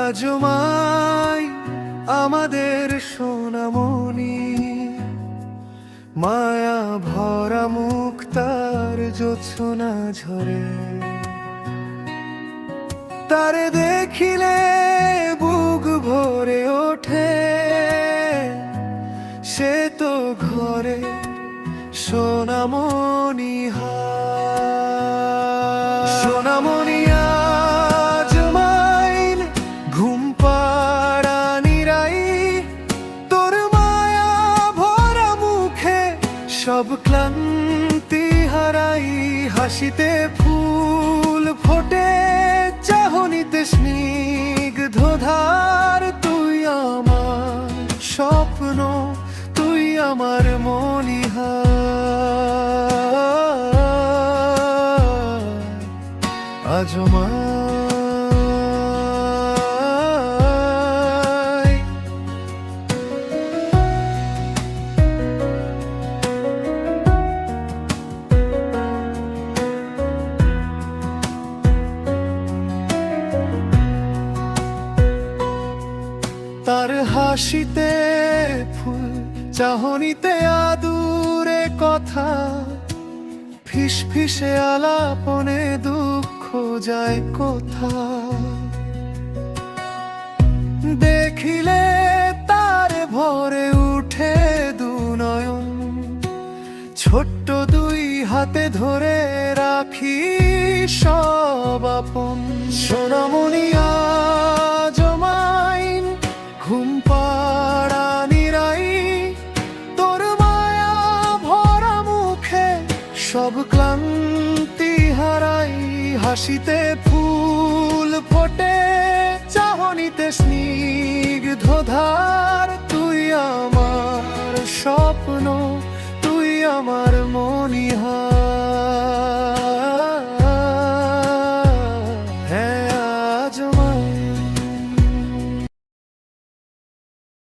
আজমাই আমাদের সোনামণি, মায়া ভরা মুখ তার জোছনা ঝরে। তারে দেখিলে বুক ভরে ওঠে, সে তো ঘরে সোনামণি সোনামণি আজমাইন ঘুম পাড়া নিরাই, তোর মায়া ভরা মুখে সব ক্লান্তি হারাই। হাসিতে ফুল ফোটে, চাহনিতে স্নিগ্ধ ধার, তুই আমার স্বপ্ন, তুই আমার মনিহার আজমাই। তার হাসিতে ফুল, চাহনিতে আদুরে কথা, ফিসফিসে আলাপনে দুঃখ যায় কোথা। দেখিলে তার ভরে উঠে দু নয়ন, ছোট্ট দুই হাতে ধরে রাখি সব আপন। সোনামণি আজমাইন ঘুম পাড়া নিরাই, তোর মায়া ভরা মুখে সব ক্লান্তি হারাই। হাসিতে ফুল ফোটে, চাহনিতে স্নিগ্ধ ধার, তুই আমার স্বপ্ন, তুই আমার মনিহার।